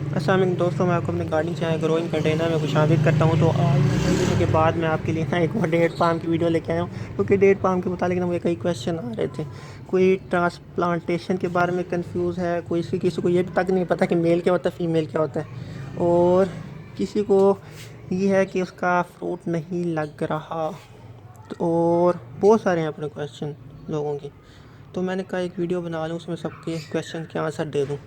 अस्सलाम वालेकुम दोस्तों, मैं आपको अपने गार्डनिंग चैनल ग्रोइंग कंटेनर में खुशामदीद करता हूं। तो आज वीडियो के बाद मैं आपके लिए ना एक और डेट पाम की वीडियो लेके आया हूं, क्योंकि डेट पाम के मुतालिक ना मुझे कई क्वेश्चन आ रहे थे। कोई ट्रांसप्लांटेशन के बारे में कंफ्यूज है, कोई किसी को ये तक नहीं पता कि मेल क्या होता है, फीमेल क्या होता है, और किसी को ये है कि उसका फ्रूट नहीं लग रहा। और बहुत सारे हैं अपने क्वेश्चन लोगों की। तो मैंने कहा एक वीडियो बना लूँ, उसमें सबके क्वेश्चन के आंसर दे दूँ।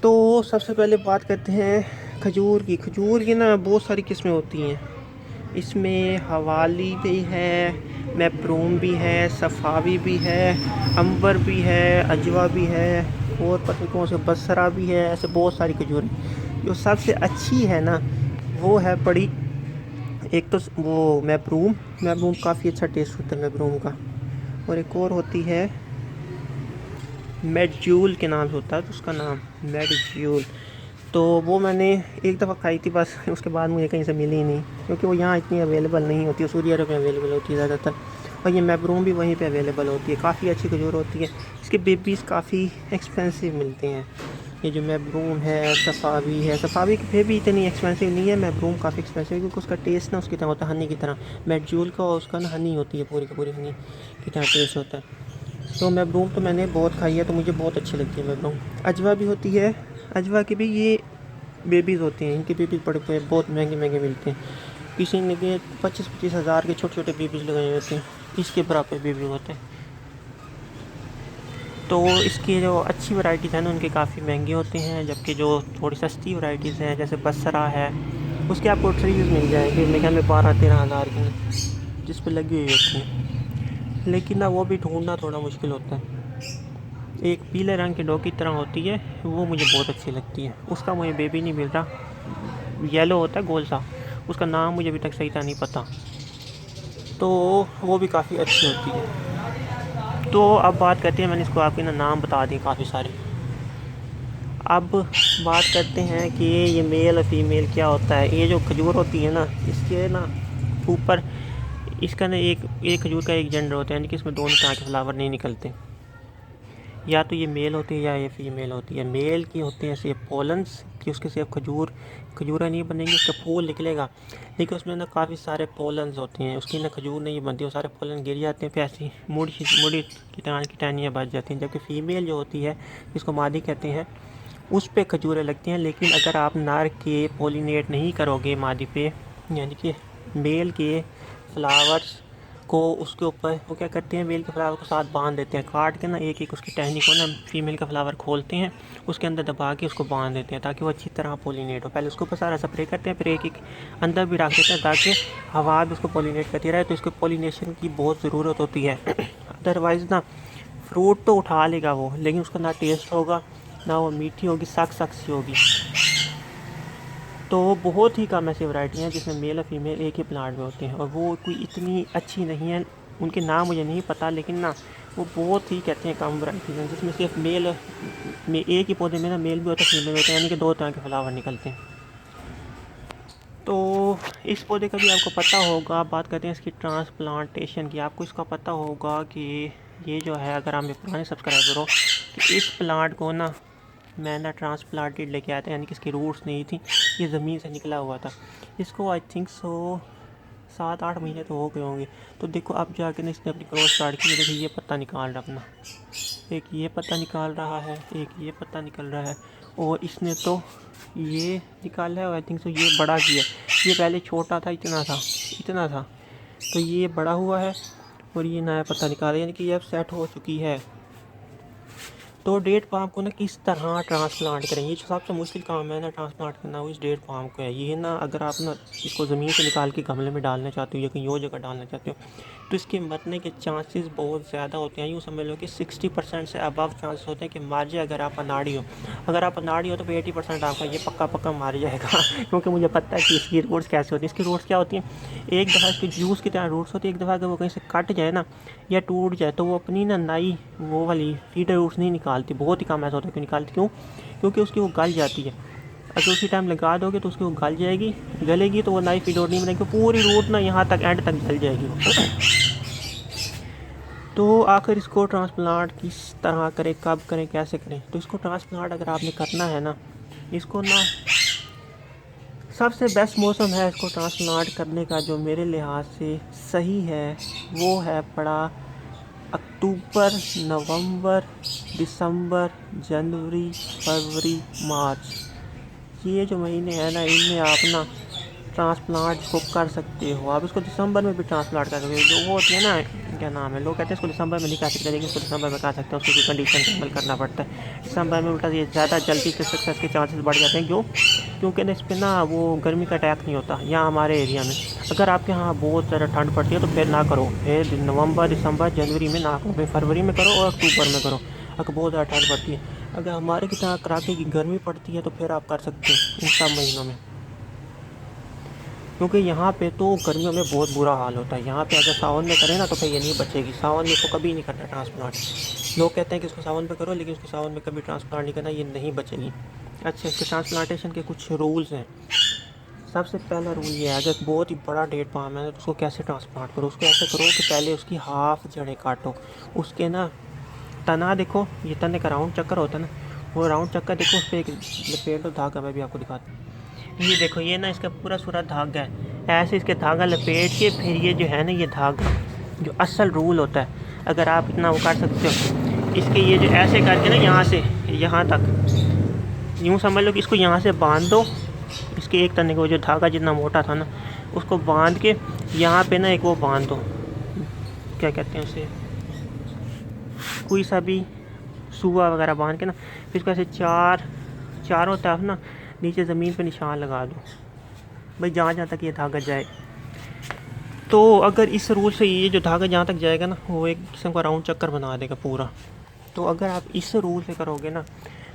तो सबसे पहले बात करते हैं खजूर की। खजूर की ना बहुत सारी किस्में होती हैं। इसमें हवाली भी है, मैप्रूम भी है, सफ़ावी भी है, अंबर भी है, अजवा भी है, और पता नहीं कौन से बसरा भी है। ऐसे बहुत सारी खजूर हैं। जो सबसे अच्छी है ना वो है बड़ी, एक तो वो मैप्रूम। मैप्रूम काफ़ी अच्छा टेस्ट होता है मैप्रूम का। और एक और होती है मेडजूल के नाम से होता है, तो उसका नाम मेडजूल। तो वो मैंने एक दफ़ा खाई थी बस, उसके बाद मुझे कहीं से मिली ही नहीं, क्योंकि वो यहाँ इतनी अवेलेबल नहीं होती है। सऊदी अरब में अवेलेबल होती है ज़्यादातर, और ये मैब्रूम भी वहीं पे अवेलेबल होती है। काफ़ी अच्छी खजूर होती है। इसके बेबीज़ काफ़ी एक्सपेंसिव मिलते हैं। ये जो मैब्रूम है, सफ़ावी है, सफ़ावी की बेबी इतनी एक्सपेंसिव नहीं है, मैब्रूम काफ़ी एक्सपेंसिव है, क्योंकि उसका टेस्ट ना उसकी तरह होता है, हनी की तरह। मेडजूल का उसका ना हनी होती है, पूरी की पूरी हनी की तरह टेस्ट होता है। तो मैब्रूम तो मैंने बहुत खाई है, तो मुझे बहुत अच्छी लगती है मैब्रूम। अजवा भी होती है। अजवा की भी ये बेबीज़ होती हैं, इनके बेबीज़ बड़े बड़े बहुत महंगे महंगे मिलते हैं। किसी ने के 25-25 हज़ार के छोटे छोटे बेबीज़ लगाए होते हैं, इसके बराबर बेबी होते हैं। तो इसकी जो अच्छी वैराइटीज़ हैं ना उनके काफ़ी महंगे होते हैं, जबकि जो थोड़ी सस्ती वैराइटीज़ हैं जैसे बसरा है, उसके आपको ट्रीज़ मिल जाएंगे मेरे ख्याल में 12-13 हज़ार की, जिस पर लगी हुई होती हैं। लेकिन ना वो भी ढूंढना थोड़ा मुश्किल होता है। एक पीले रंग की डॉग की तरह होती है, वो मुझे बहुत अच्छी लगती है। उसका मुझे बेबी नहीं मिल रहा, येलो होता है गोल सा, उसका नाम मुझे अभी तक सही तरह नहीं पता। तो वो भी काफ़ी अच्छी होती है। तो अब बात करते हैं, मैंने इसको आपके ना नाम बता दिए काफ़ी सारे। अब बात करते हैं कि ये मेल और फीमेल क्या होता है। ये जो खजूर होती है ना, इसके ना ऊपर इसका ना एक खजूर का एक जेंडर होता है, यानी कि इसमें दोनों तरह के फ्लावर नहीं निकलते। या तो ये मेल होती है या ये फीमेल होती है। मेल की होते हैं सिर्फ पोलन्स, कि उसके सिर्फ खजूरें नहीं बनेंगी, उसका फूल निकलेगा, लेकिन उसमें ना काफ़ी सारे पोलन्स होते हैं, उसकी ना खजूर नहीं बनती, वो सारे पोलन गिर जाते हैं, फिर ऐसी मुड़ी मुड़ी की तरह की टहनियाँ बच जाती हैं। जबकि फ़ीमेल जो होती है, जिसको मादी कहते हैं, उस पे खजूरें लगती हैं। लेकिन अगर आप नर के पोलिनेट नहीं करोगे मादी पे, यानी कि मेल के फ्लावर्स को उसके ऊपर, वो क्या करते हैं, मेल के फ्लावर को साथ बांध देते हैं, काट के ना एक एक उसकी टहनी को ना फीमेल का फ्लावर खोलते हैं, उसके अंदर दबा के उसको बांध देते हैं, ताकि वो अच्छी तरह पोलिनेट हो। पहले उसके ऊपर सारा स्प्रे करते हैं, फिर एक एक अंदर भी रख देते हैं, ताकि हवा भी उसको पोलिनेट करती रहे। तो इसको पोलिनेशन की बहुत ज़रूरत होती है। अदरवाइज़ ना फ्रूट तो उठा लेगा वो, लेकिन उसका ना टेस्ट होगा, ना वो मीठी होगी, सख्त सी होगी। तो बहुत ही कम ऐसी वैरायटी हैं जिसमें मेल और फीमेल एक ही प्लांट में होते हैं, और वो कोई इतनी अच्छी नहीं है। उनके नाम मुझे नहीं पता, लेकिन ना वो बहुत ही कहते हैं कम वैरायटीज़ हैं जिसमें सिर्फ मेल में, एक ही पौधे में ना मेल भी होता है, फीमेल होता है, यानी कि दो तरह के फ्लावर निकलते हैं। तो इस पौधे का भी आपको पता होगा। बात करते हैं इसकी ट्रांसप्लांटेशन की। आपको इसका पता होगा कि ये जो है, अगर आप मेरे पुराने सब्सक्राइबर हो, कि इस प्लांट को ना मैं ना ट्रांसप्लांटेड लेके आया था, यानी कि इसकी रूट्स नहीं थी, ये ज़मीन से निकला हुआ था। इसको आई थिंक सो 7-8 महीने तो हो गए होंगे। तो देखो अब जाके ना इसने अपनी ग्रोथ स्टार्ट की। देखिए ये पत्ता निकाल रहा अपना, एक ये पत्ता निकाल रहा है, एक ये पत्ता निकल रहा है, और इसने तो ये निकाला है, और आई थिंक सो ये बड़ा किया। ये पहले छोटा था, इतना था, इतना था, तो ये बड़ा हुआ है, और ये नया पत्ता निकाला, यानी कि ये अब सेट हो चुकी है। तो डेट पाम को ना किस तरह ट्रांसप्लांट करें, ये जो सबसे मुश्किल काम है ना ट्रांसप्लांट करना, वो इस डेट पाम को है। ये ना अगर आप ना इसको ज़मीन से निकाल के गमले में डालना चाहते हो या कहीं और जगह डालना चाहते हो, तो इसके मरने के चांसेस बहुत ज़्यादा होते हैं। यूँ समझ लो कि 60% से अबव चांसेस होते हैं कि मार जाए, अगर आप अनाड़ी हो। अगर आप अनाड़ी हो तो फिर 80% आपका ये पक्का पक्का मार जाएगा। क्योंकि मुझे पता है कि इसकी रूट्स कैसे होती हैं। इसकी रूट्स क्या होती हैं, एक दफ़ा इसकी जूस की तरह रूट्स होती है। एक दफ़ा अगर वो कहीं से कट जाए ना या टूट जाए, तो वो अपनी ना नई वो वाली फीडर रूट्स नहीं निकालती। बहुत ही कम ऐसा होता है। क्यों निकालती, क्यों? क्योंकि उसकी वो गल जाती है। अगर उसी टाइम लगा दोगे तो उसकी वो गल जाएगी, गलेगी तो वो नई फीड और नहीं बनेगी, पूरी रूट ना यहाँ तक एंड तक गल जाएगी वो। तो आखिर इसको ट्रांसप्लांट किस तरह करें, कब करें, कैसे करें? तो इसको ट्रांसप्लांट अगर आपने करना है ना, इसको ना सबसे बेस्ट मौसम है इसको ट्रांसप्लांट करने का जो मेरे लिहाज से सही है, वो है पड़ा अक्टूबर, नवंबर, दिसंबर, जनवरी, फरवरी, मार्च। ये जो महीने हैं ना, इनमें आप ना ट्रांसप्लांट को कर सकते हो। आप इसको दिसंबर में भी ट्रांसप्लांट कर सकते हो। जो वो होती है ना, क्या नाम है, लोग कहते हैं इसको दिसंबर में नहीं कर सकते, लेकिन इसको दिसंबर में कर सकते हैं। उसको कोई कंडीशन कैंसिल करना पड़ता है। दिसंबर में उल्टा ये ज़्यादा जल्दी के सक्सेस के चांसेस बढ़ जाते हैं। क्यों? क्योंकि ना इस पर ना वो गर्मी का अटैक नहीं होता यहाँ हमारे एरिया में। अगर आपके यहाँ बहुत ज़्यादा ठंड पड़ती है तो फिर ना करो, फिर नवंबर, दिसंबर, जनवरी में ना करो, फिर फरवरी में करो और अक्टूबर में करो, अगर बहुत ज़्यादा ठंड पड़ती है। अगर हमारे की तरह कड़ाके की गर्मी पड़ती है तो फिर आप कर सकते हो इन सब महीनों में, क्योंकि यहाँ पे तो गर्मियों में बहुत बुरा हाल होता है। यहाँ पे अगर सावन में करें ना तो फिर ये नहीं बचेगी। सावन में इसको कभी नहीं करना ट्रांसप्लांट। लोग कहते हैं कि इसको सावन में करो, लेकिन इसको सावन में कभी ट्रांसप्लांट नहीं करना, ये नहीं बचेगी। अच्छा, इसके ट्रांसप्लांटेशन के कुछ रूल्स हैं। सबसे पहला रूल ये है, अगर बहुत ही बड़ा डेट पाम है तो उसको कैसे ट्रांसप्लांट करो। उसको ऐसे करो कि पहले उसकी हाफ जड़ें काटो। उसके ना तना देखो, ये तने का राउंड चक्कर होता है ना, वो राउंड चक्कर देखो, उस पर एक लपेट दो धागा। मैं भी आपको दिखाता हूँ। ये देखो, ये ना इसका पूरा सूरा धागा है। ऐसे इसके धागा लपेट के फिर ये जो है ना, ये धागा जो असल रूल होता है, अगर आप इतना वो कर सकते हो, इसके ये जो ऐसे करके ना यहाँ से यहाँ तक यूँ समझ लो कि इसको यहाँ से बांध दो। इसके एक तने को जो धागा जितना मोटा था ना, उसको बांध के यहाँ पे ना एक वो बांध दो, क्या कहते हैं उसे, कोई सा भी सुआ वगैरह बांध के ना, फिर इसको ऐसे चारों तरफ ना नीचे ज़मीन पे निशान लगा दो भाई, जहाँ जहाँ तक ये धागा जाए। तो अगर इस रूल से ये जो धागा जहाँ तक जाएगा ना, वो एक किस्म का राउंड चक्कर बना देगा पूरा। तो अगर आप इस रूल से करोगे ना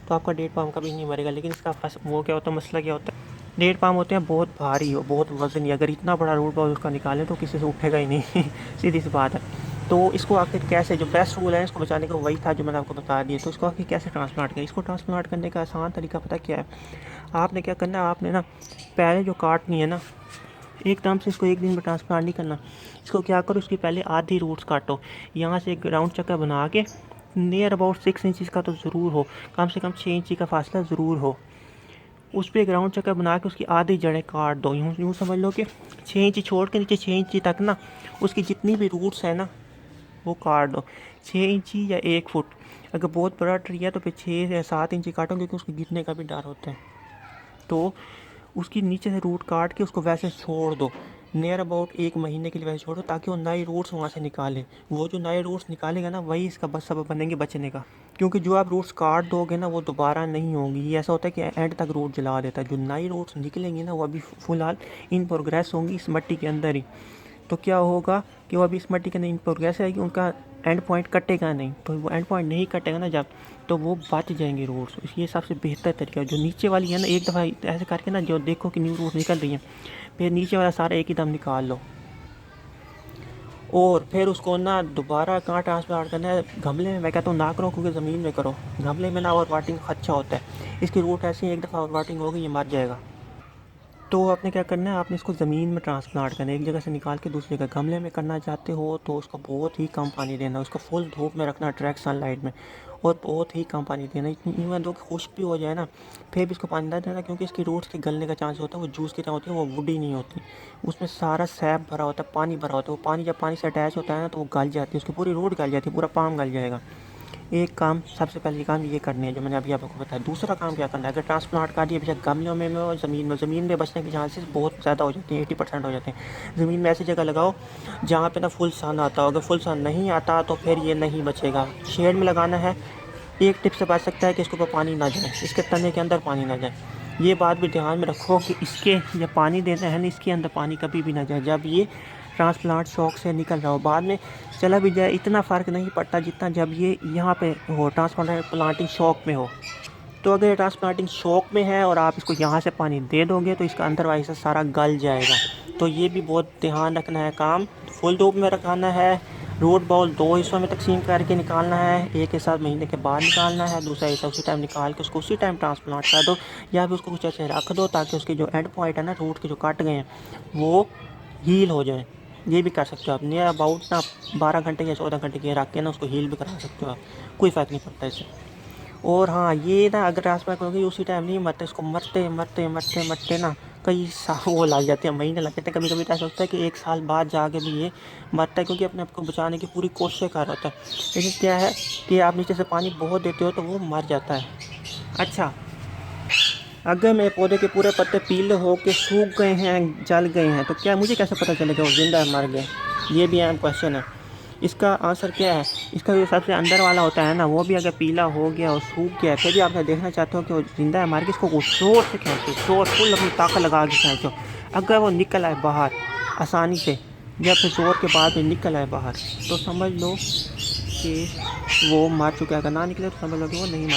तो आपका डेट पाम कभी नहीं मरेगा। लेकिन इसका वो क्या होता है, मसला क्या होता है, डेट पाम होते हैं बहुत भारी हो, बहुत वजनी। अगर इतना बड़ा रूल पाम उसका निकालें तो किसी से उठेगा ही नहीं सीधी सी बात है। तो इसको आखिर कैसे, जो बेस्ट रूल है इसको बचाने का वही था जो मैंने आपको बता दिया। तो इसको आखिर कैसे ट्रांसप्लांट करें। इसको ट्रांसप्लांट करने का आसान तरीका पता क्या है, आपने क्या करना है, आपने ना पहले जो काटनी है ना, एकदम से इसको एक दिन में ट्रांसप्लांट नहीं करना। इसको क्या करो, इसकी पहले आधी रूट्स काटो, यहाँ से एक राउंड चक्कर बना के नियर अबाउट 6 इंचज़ का तो ज़रूर हो, कम से कम 6 इंची का फासला ज़रूर हो। उस पर एक राउंड चक्कर बना के उसकी आधी जड़ें काट दो। यूँ समझ लो कि 6 इंची छोड़ के नीचे 6 इंची तक ना उसकी जितनी भी रूट्स हैं ना वो काट दो। 6 इंची या 1 फुट, अगर बहुत बड़ा ट्री है तो फिर 6 या 7 इंची काटो, क्योंकि उसके गिरने का भी डर होता है। तो उसकी नीचे से रूट काट के उसको वैसे छोड़ दो, नियर अबाउट 1 महीने के लिए वैसे छोड़ो, ताकि वो नए रूट्स वहाँ से निकाले। वो जो नए रूट्स निकालेगा ना, वही इसका बस सबब बनेंगे बचने का। क्योंकि जो आप रूट्स काट दोगे ना वो दोबारा नहीं होंगी। ये ऐसा होता है कि एंड तक रूट जला देता है। जो नई रूट्स निकलेंगी ना वो अभी फ़िलहाल इन प्रोग्रेस होंगी इस मिट्टी के अंदर ही। तो क्या होगा कि वो अभी इस मिट्टी के अंदर इन प्रोग्रेस आएगी, उनका एंड पॉइंट कटेगा नहीं। तो वो एंड पॉइंट नहीं कटेगा ना जब, तो वो बच जाएंगे रूट्स। ये सबसे बेहतर तरीका है। जो नीचे वाली है ना, एक दफ़ा ऐसे करके ना, जो देखो कि न्यू रूट्स निकल रही हैं, फिर नीचे वाला सारा एक ही दम निकाल लो, और फिर उसको ना दोबारा कहाँ ट्रांसप्लांट करना है, गमले में। मैं कहता हूँ ना करो, क्योंकि ज़मीन में करो। गमले में ना ओवर वाटिंग अच्छा होता है। इसकी रूट ऐसी एक दफ़ा ओवर वाटिंग होगी ये मर जाएगा। तो आपने क्या करना है, आपने इसको ज़मीन में ट्रांसप्लांट करना है, एक जगह से निकाल के दूसरी जगह। गमले में करना चाहते हो तो उसको बहुत ही कम पानी देना, उसको फुल धूप में रखना, डायरेक्ट सनलाइट में, और बहुत ही कम पानी देना। इवन दो कि खुश्क भी हो जाए ना, फिर भी इसको पानी ना देना, क्योंकि इसकी रूट्स के गलने का चांस होता है। वो जूस की तरह होती है, वो वुडी नहीं होती, उसमें सारा सैप भरा होता है, पानी भरा होता है। वो पानी जब पानी से अटैच होता है ना तो वो गल जाती है, उसकी पूरी रूट गल जाती है, पूरा पाम गल जाएगा। एक काम, सबसे पहले काम ये करने है जो मैंने अभी आपको बताया। दूसरा काम क्या करना है, अगर ट्रांसप्लांट कर दिया बेशक गमलों में और ज़मीन में बचने के चांसेस बहुत ज़्यादा हो जाते हैं, 80% हो जाते हैं। ज़मीन में ऐसी जगह लगाओ जहाँ पे ना फुल सन आता हो। अगर फुल सन नहीं आता तो फिर ये नहीं बचेगा। शेड में लगाना है। एक टिप से बच सकता है कि इसके ऊपर पानी ना जाए, इसके तने के अंदर पानी ना जाए। ये बात भी ध्यान में रखो कि इसके जब पानी देना है ना, इसके अंदर पानी कभी भी ना जाए जब ये ट्रांसप्लांट शॉक से निकल रहा हो। बाद में चला भी जाए इतना फ़र्क नहीं पड़ता जितना जब ये यहाँ पे हो, ट्रांसप्लांटिंग शॉक में हो। तो अगर ट्रांसप्लांटिंग शॉक में है और आप इसको यहाँ से पानी दे दोगे तो इसका अंदर वाइस सारा गल जाएगा। तो ये भी बहुत ध्यान रखना है काम। फुल धूप में रखाना है। रूट बॉल 2 हिस्सों में तकसीम करके निकालना है। एक हिस्सा महीने के बाद निकालना है, दूसरा हिस्सा उसी टाइम निकाल के उसको उसी टाइम ट्रांसप्लांट कर दो, या फिर उसको कुछ ऐसे रख दो ताकि उसके जो एंड पॉइंट है ना, रूट के जो कट गए हैं वो हील हो जाए। ये भी कर सकते हो आप। नियर अबाउट ना 12 घंटे या 14 घंटे के रख के ना उसको हील भी करा सकते हो आप, कोई फ़र्क नहीं पड़ता इससे। और हाँ, ये ना अगर ट्रांसप्लांट करोगे उसी टाइम नहीं मरते, इसको मरते मरते मरते मरते ना कई साल वो लग जाते हैं, महीने लग जाते हैं, कभी कभी तो ऐसा होता है कि 1 साल बाद जाके भी ये मरता है, क्योंकि अपने आप को बचाने की पूरी कोशिश कर रहा होता है। लेकिन क्या है कि आप नीचे से पानी बहुत देते हो तो वो मर जाता है। अच्छा, अगर मेरे पौधे के पूरे पत्ते पीले हो के सूख गए हैं, जल गए हैं, तो क्या मुझे कैसे पता चलेगा वो ज़िंदा है मर गए? ये भी अहम क्वेश्चन है। इसका आंसर क्या है? इसका जो सबसे अंदर वाला होता है ना, वो भी अगर पीला हो गया और सूख गया, फिर भी आप देखना चाहते हो कि वो ज़िंदा है मर गया, इसको ज़ोर से खींचो, ज़ोर फुल अपनी ताकत लगा के खींचो। अगर वो निकल आए बाहर आसानी से या फिर ज़ोर के बाद में निकल आए बाहर, तो समझ लो कि वो मर चुका है। अगर ना निकले तो समझ लो कि वो नहीं मर